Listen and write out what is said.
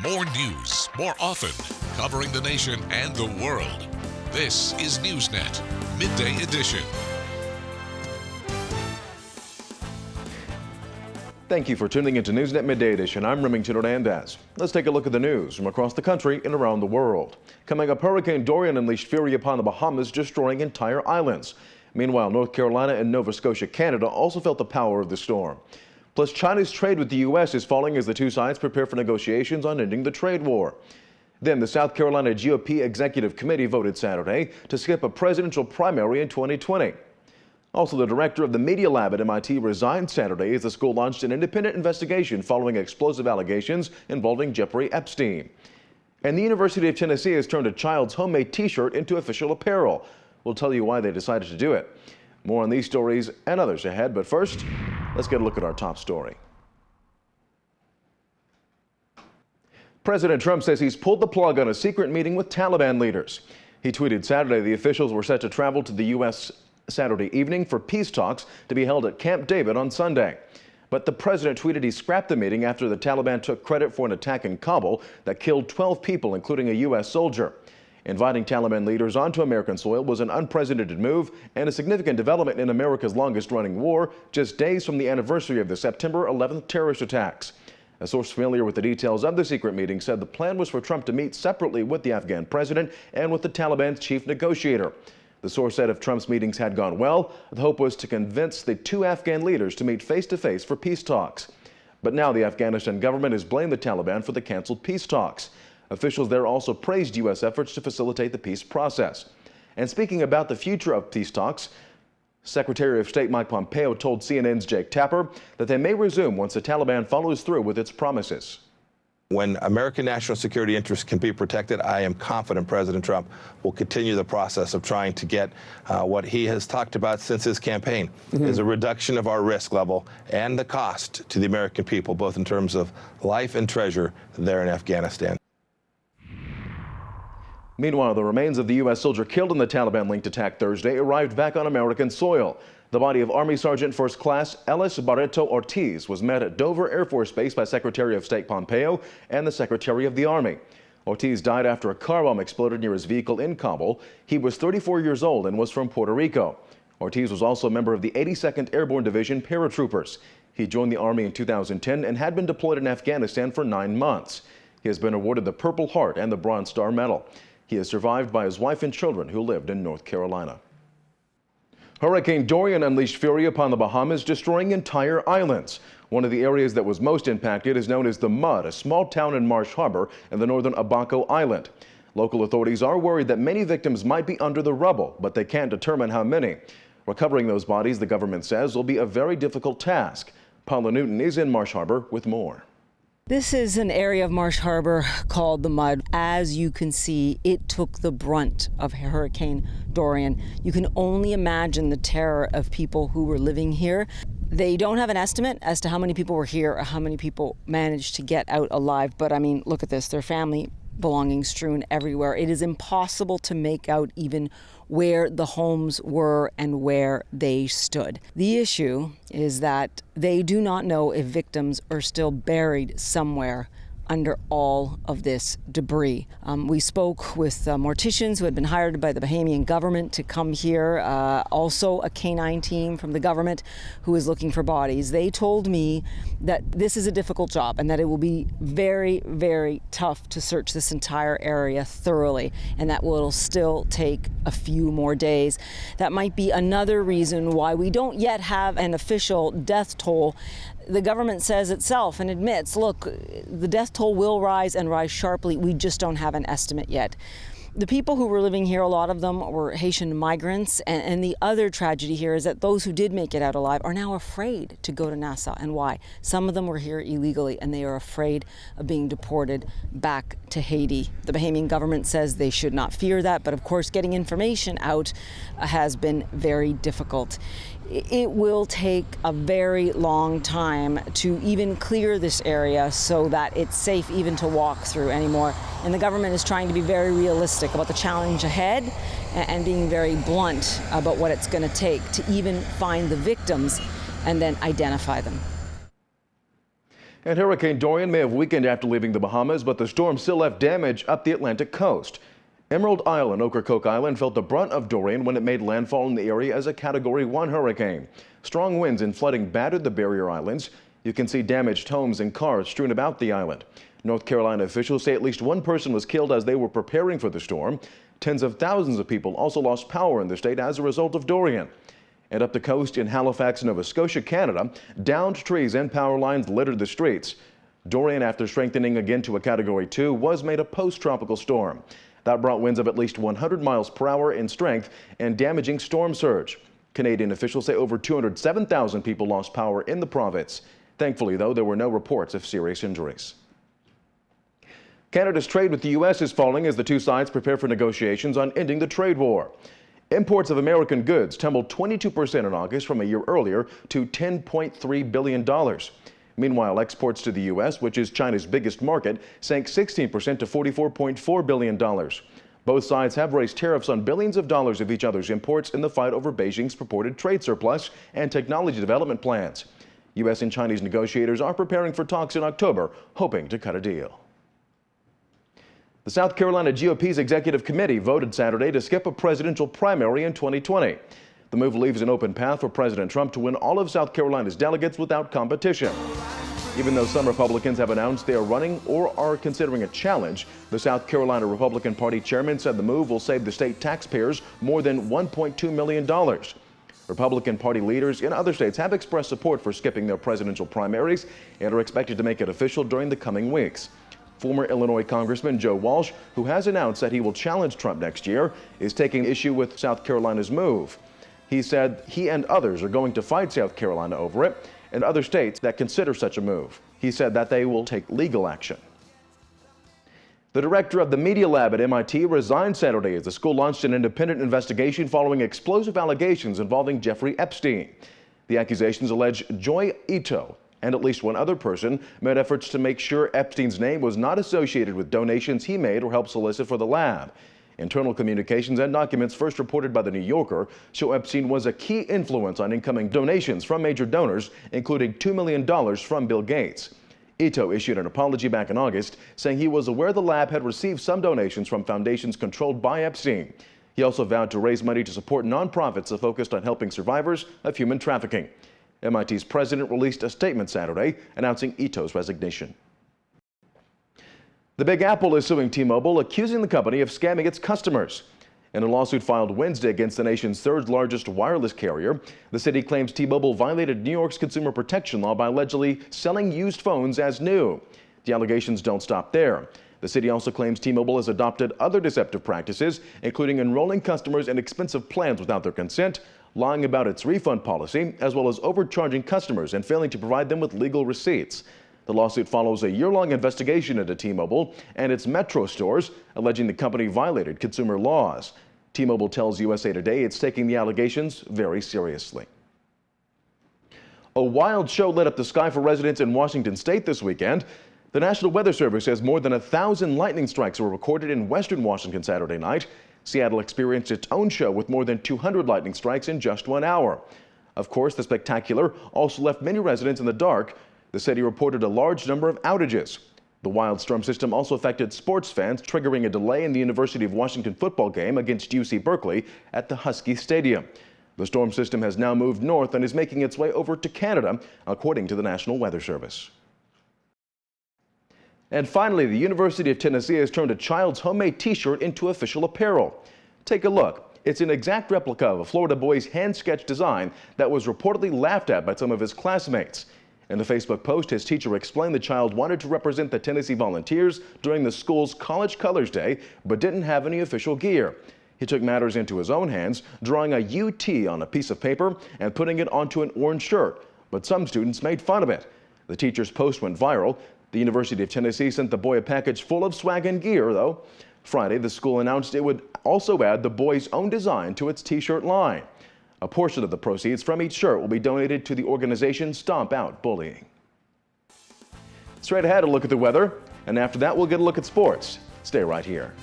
More news, more often, covering the nation and the world. This is NewsNet Midday Edition. Thank you for tuning into NewsNet Midday Edition. I'm Remington Hernandez. Let's take a look at the news from across the country and around the world. Coming up, Hurricane Dorian unleashed fury upon the Bahamas, destroying entire islands. Meanwhile, North Carolina and Nova Scotia, Canada also felt the power of the storm. Plus, China's trade with the U.S. is falling as the two sides prepare for negotiations on ending the trade war. Then, the South Carolina GOP Executive Committee voted Saturday to skip a presidential primary in 2020. Also, the director of the Media Lab at MIT resigned Saturday as the school launched an independent investigation following explosive allegations involving Jeffrey Epstein. And the University of Tennessee has turned a child's homemade T-shirt into official apparel. We'll tell you why they decided to do it. More on these stories and others ahead, but first, let's get a look at our top story. President Trump says he's pulled the plug on a secret meeting with Taliban leaders. He tweeted Saturday the officials were set to travel to the U.S. Saturday evening for peace talks to be held at Camp David on Sunday. But the president tweeted he scrapped the meeting after the Taliban took credit for an attack in Kabul that killed 12 people, including a U.S. soldier. Inviting Taliban leaders onto American soil was an unprecedented move and a significant development in America's longest-running war, just days from the anniversary of the September 11th terrorist attacks. A source familiar with the details of the secret meeting said the plan was for Trump to meet separately with the Afghan president and with the Taliban's chief negotiator. The source said if Trump's meetings had gone well, the hope was to convince the two Afghan leaders to meet face-to-face for peace talks. But now the Afghanistan government has blamed the Taliban for the canceled peace talks. Officials there also praised U.S. efforts to facilitate the peace process. And speaking about the future of peace talks, Secretary of State Mike Pompeo told CNN's Jake Tapper that they may resume once the Taliban follows through with its promises. When American national security interests can be protected, I am confident President Trump will continue the process of trying to get what he has talked about since his campaign, is a reduction of our risk level and the cost to the American people, both in terms of life and treasure there in Afghanistan. Meanwhile, the remains of the U.S. soldier killed in the Taliban-linked attack Thursday arrived back on American soil. The body of Army Sergeant First Class Ellis Barreto Ortiz was met at Dover Air Force Base by Secretary of State Pompeo and the Secretary of the Army. Ortiz died after a car bomb exploded near his vehicle in Kabul. He was 34 years old and was from Puerto Rico. Ortiz was also a member of the 82nd Airborne Division paratroopers. He joined the Army in 2010 and had been deployed in Afghanistan for 9 months. He has been awarded the Purple Heart and the Bronze Star Medal. He is survived by his wife and children who lived in North Carolina. Hurricane Dorian unleashed fury upon the Bahamas, destroying entire islands. One of the areas that was most impacted is known as the Mud, a small town in Marsh Harbor in the northern Abaco Island. Local authorities are worried that many victims might be under the rubble, but they can't determine how many. Recovering those bodies, the government says, will be a very difficult task. Paula Newton is in Marsh Harbor with more. This is an area of Marsh Harbor called the Mud. As you can see, it took the brunt of Hurricane Dorian. You can only imagine the terror of people who were living here. They don't have an estimate as to how many people were here or how many people managed to get out alive. But I mean, look at this, their family belongings strewn everywhere. It is impossible to make out even where the homes were and where they stood. The issue is that they do not know if victims are still buried somewhere under all of this debris. We spoke with morticians who had been hired by the Bahamian government to come here, also a canine team from the government who is looking for bodies. They told me that this is a difficult job and that it will be very, very tough to search this entire area thoroughly, and that will still take a few more days. That might be another reason why we don't yet have an official death toll. The government says itself and admits, look, the death toll will rise and rise sharply. We just don't have an estimate yet. The people who were living here, a lot of them were Haitian migrants. And the other tragedy here is that those who did make it out alive are now afraid to go to Nassau. And why? Some of them were here illegally and they are afraid of being deported back to Haiti. The Bahamian government says they should not fear that. But of course, getting information out has been very difficult. It will take a very long time to even clear this area so that it's safe even to walk through anymore. And the government is trying to be very realistic about the challenge ahead and being very blunt about what it's going to take to even find the victims and then identify them. And Hurricane Dorian may have weakened after leaving the Bahamas, but the storm still left damage up the Atlantic coast. Emerald Isle and Ocracoke Island felt the brunt of Dorian when it made landfall in the area as a Category 1 hurricane. Strong winds and flooding battered the barrier islands. You can see damaged homes and cars strewn about the island. North Carolina officials say at least one person was killed as they were preparing for the storm. Tens of thousands of people also lost power in the state as a result of Dorian. And up the coast in Halifax, Nova Scotia, Canada, downed trees and power lines littered the streets. Dorian, after strengthening again to a Category 2, was made a post-tropical storm. That brought winds of at least 100 miles per hour in strength and damaging storm surge. Canadian officials say over 207,000 people lost power in the province. Thankfully, though, there were no reports of serious injuries. Canada's trade with the U.S. is falling as the two sides prepare for negotiations on ending the trade war. Imports of American goods tumbled 22% in August from a year earlier to $10.3 billion. Meanwhile, exports to the U.S., which is China's biggest market, sank 16% to $44.4 billion. Both sides have raised tariffs on billions of dollars of each other's imports in the fight over Beijing's purported trade surplus and technology development plans. U.S. and Chinese negotiators are preparing for talks in October, hoping to cut a deal. The South Carolina GOP's executive committee voted Saturday to skip a presidential primary in 2020. The move leaves an open path for President Trump to win all of South Carolina's delegates without competition. Even though some Republicans have announced they are running or are considering a challenge, the South Carolina Republican Party chairman said the move will save the state taxpayers more than $1.2 million. Republican Party leaders in other states have expressed support for skipping their presidential primaries and are expected to make it official during the coming weeks. Former Illinois Congressman Joe Walsh, who has announced that he will challenge Trump next year, is taking issue with South Carolina's move. He said he and others are going to fight South Carolina over it and other states that consider such a move. He said that they will take legal action. The director of the Media Lab at MIT resigned Saturday as the school launched an independent investigation following explosive allegations involving Jeffrey Epstein. The accusations allege Joy Ito and at least one other person made efforts to make sure Epstein's name was not associated with donations he made or helped solicit for the lab. Internal communications and documents first reported by The New Yorker show Epstein was a key influence on incoming donations from major donors, including $2 million from Bill Gates. Ito issued an apology back in August, saying he was aware the lab had received some donations from foundations controlled by Epstein. He also vowed to raise money to support nonprofits that focused on helping survivors of human trafficking. MIT's president released a statement Saturday announcing Ito's resignation. The Big Apple is suing T-Mobile, accusing the company of scamming its customers. In a lawsuit filed Wednesday against the nation's third largest wireless carrier, the city claims T-Mobile violated New York's consumer protection law by allegedly selling used phones as new. The allegations don't stop there. The city also claims T-Mobile has adopted other deceptive practices, including enrolling customers in expensive plans without their consent, lying about its refund policy, as well as overcharging customers and failing to provide them with legal receipts. The lawsuit follows a year-long investigation into T-Mobile and its Metro stores, alleging the company violated consumer laws. T-Mobile tells USA Today it's taking the allegations very seriously. A wild show lit up the sky for residents in Washington state this weekend. The National Weather Service says more than 1,000 lightning strikes were recorded in western Washington Saturday night. Seattle experienced its own show with more than 200 lightning strikes in just 1 hour. Of course, the spectacular also left many residents in the dark. The city reported a large number of outages. The wild storm system also affected sports fans, triggering a delay in the University of Washington football game against UC Berkeley at the Husky Stadium. The storm system has now moved north and is making its way over to Canada, according to the National Weather Service. And finally, the University of Tennessee has turned a child's homemade T-shirt into official apparel. Take a look. It's an exact replica of a Florida boy's hand-sketched design that was reportedly laughed at by some of his classmates. In a Facebook post, his teacher explained the child wanted to represent the Tennessee Volunteers during the school's College Colors Day, but didn't have any official gear. He took matters into his own hands, drawing a UT on a piece of paper and putting it onto an orange shirt, but some students made fun of it. The teacher's post went viral. The University of Tennessee sent the boy a package full of swag and gear, though. Friday, the school announced it would also add the boy's own design to its T-shirt line. A portion of the proceeds from each shirt will be donated to the organization Stomp Out Bullying. Straight ahead, a look at the weather, and after that, we'll get a look at sports. Stay right here.